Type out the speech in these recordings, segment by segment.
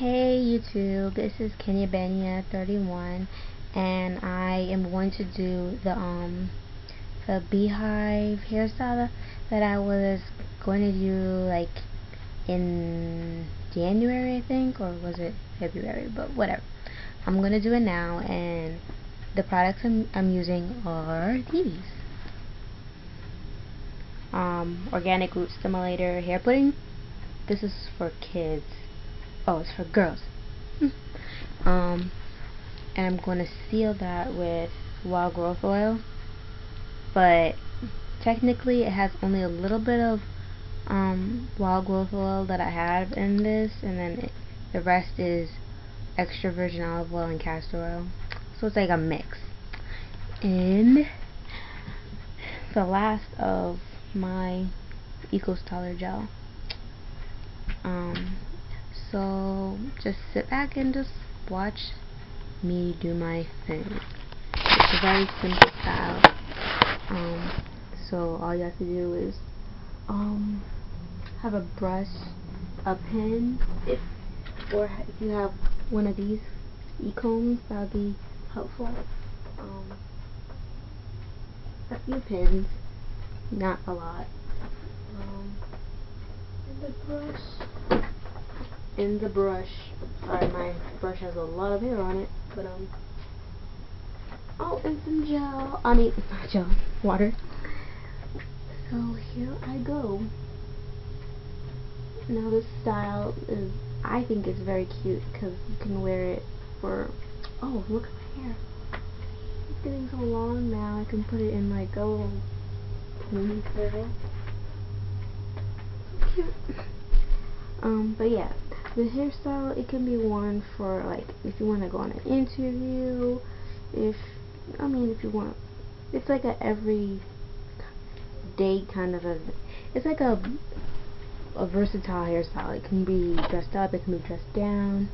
Hey YouTube, this is Kenya Benya 31 and I am going to do the Beehive hairstyle that I was going to do like in January, I think, or was it February, but whatever. I'm going to do it now, and the products I'm using are these. Organic root stimulator hair pudding. This is for kids. Oh, it's for girls. And I'm going to seal that with wild growth oil, but technically it has only a little bit of wild growth oil that I have in this, and then the rest is extra virgin olive oil and castor oil, so it's like a mix. And the last of my Eco Styler gel. So just sit back and just watch me do my thing. It's a very simple style. So all you have to do is have a brush, a pen, or if you have one of these e-combs, that would be helpful. A few pins, not a lot. And the brush. Sorry, my brush has a lot of hair on it, but oh, and some gel. I mean, not gel, water. So here I go. Now this style is, I think it's very cute because you can wear it for, oh, look at my hair. It's getting so long now. I can put it in like a little ponytail. So cute. But yeah, the hairstyle, it can be worn for like if you want to go on an interview, if you want, it's like a every day kind of it's like a versatile hairstyle. It can be dressed up, it can be dressed down,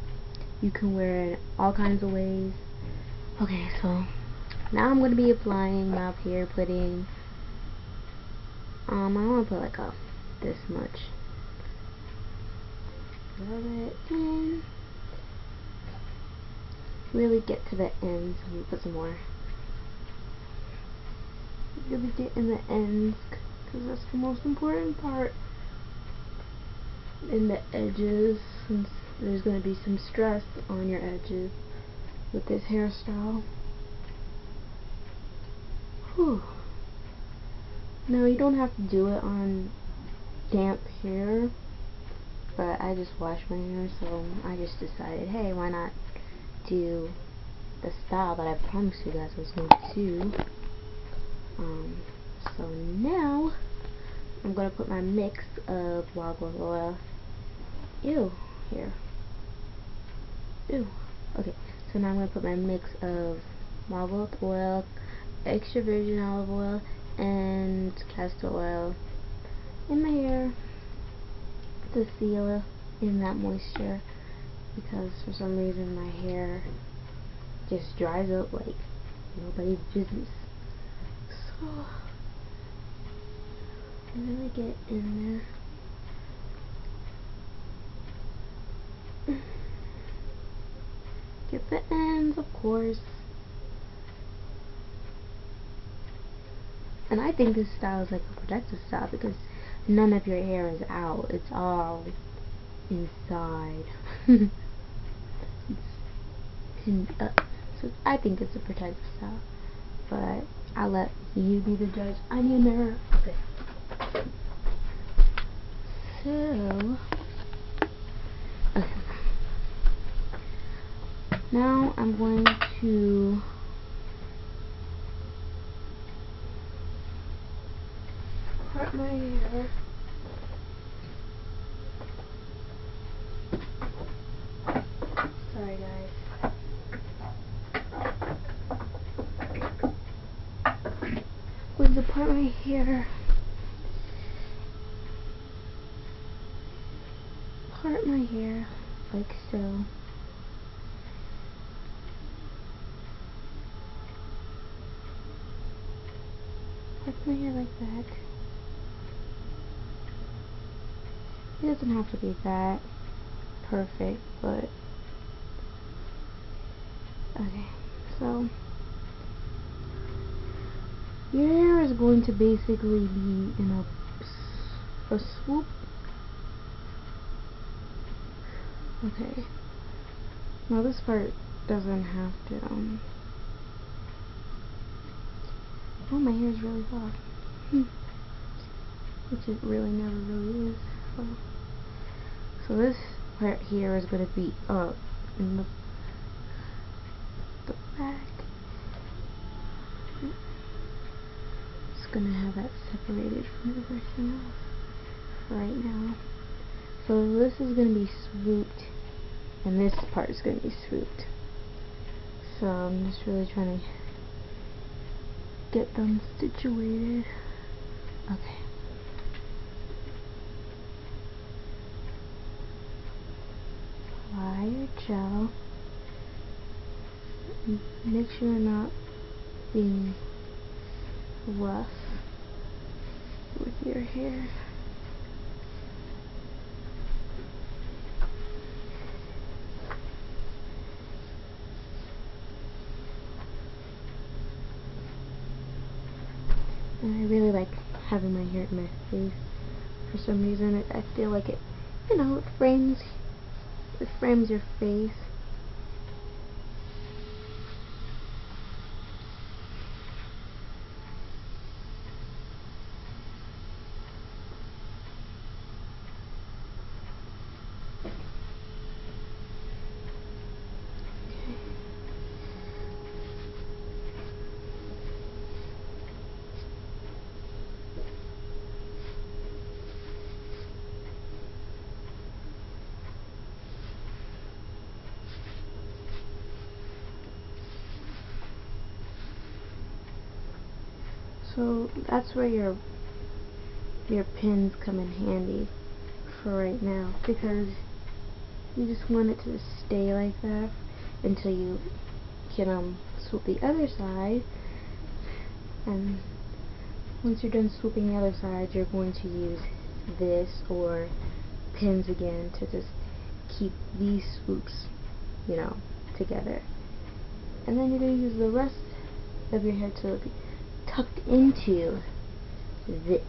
you can wear it all kinds of ways. Okay, so now I'm going to be applying my hair pudding. I want to put like this much. Rub it in. Really get to the ends. I'm going to put some more. Really get in the ends, because that's the most important part. In the edges, since there's going to be some stress on your edges with this hairstyle. Whew. Now you don't have to do it on damp hair, but I just washed my hair, so I just decided, hey, why not do the style that I promised you guys I was going to do. So now I'm going to put my mix of wild growth oil. Ew, here. Ew. Okay, so now I'm going to put my mix of wild growth oil, extra virgin olive oil, and castor oil in my hair to seal in that moisture, because for some reason my hair just dries up like nobody's business. So really get in there. Get the ends, of course. And I think this style is like a protective style because none of your hair is out. It's all inside. It's pinned up. So I think it's a protective style. But I'll let you be the judge. I need a mirror. Okay. So, okay. Now I'm going to part my hair. Sorry guys. I'm going to part my hair. Part my hair like so. Part my hair like that. It doesn't have to be that perfect, but okay. So your hair is going to basically be in a swoop. Okay. Now this part doesn't have to oh, my hair is really soft. Which it really never really is. So this part here is going to be up in the back. Just going to have that separated from everything else right now. So this is going to be swooped, and this part is going to be swooped. So I'm just really trying to get them situated. Okay. Apply your gel. Make sure you're not being rough with your hair. And I really like having my hair in my face. For some reason, I feel like it, it frames your face. So that's where your pins come in handy for right now, because you just want it to stay like that until you can swoop the other side. And once you're done swooping the other side, you're going to use this or pins again to just keep these swoops, together. And then you're going to use the rest of your hair to be tucked into this.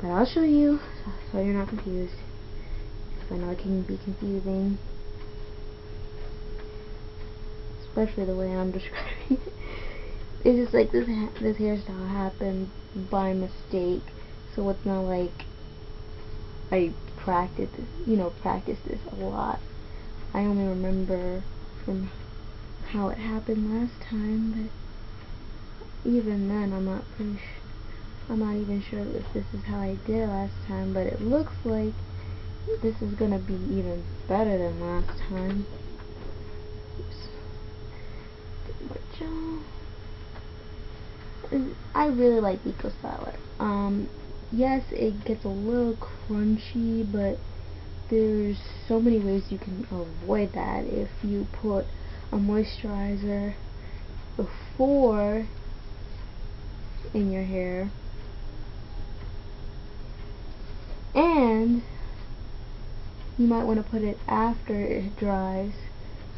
But I'll show you so you're not confused, because I know it can be confusing, especially the way I'm describing it. It's just like this hairstyle happened by mistake, so it's not like I practiced this a lot. I only remember from how it happened last time, but even then I'm not even sure if this is how I did last time, but it looks like this is gonna be even better than last time. Oops. Get more gel. I really like Eco Styler. Yes, it gets a little crunchy, but there's so many ways you can avoid that if you put a moisturizer before in your hair, and you might want to put it after it dries,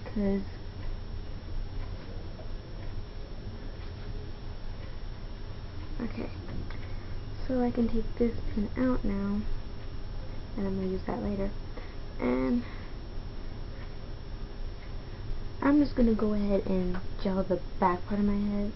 because okay, so I can take this pin out now, and I'm going to use that later, and I'm just going to go ahead and gel the back part of my head.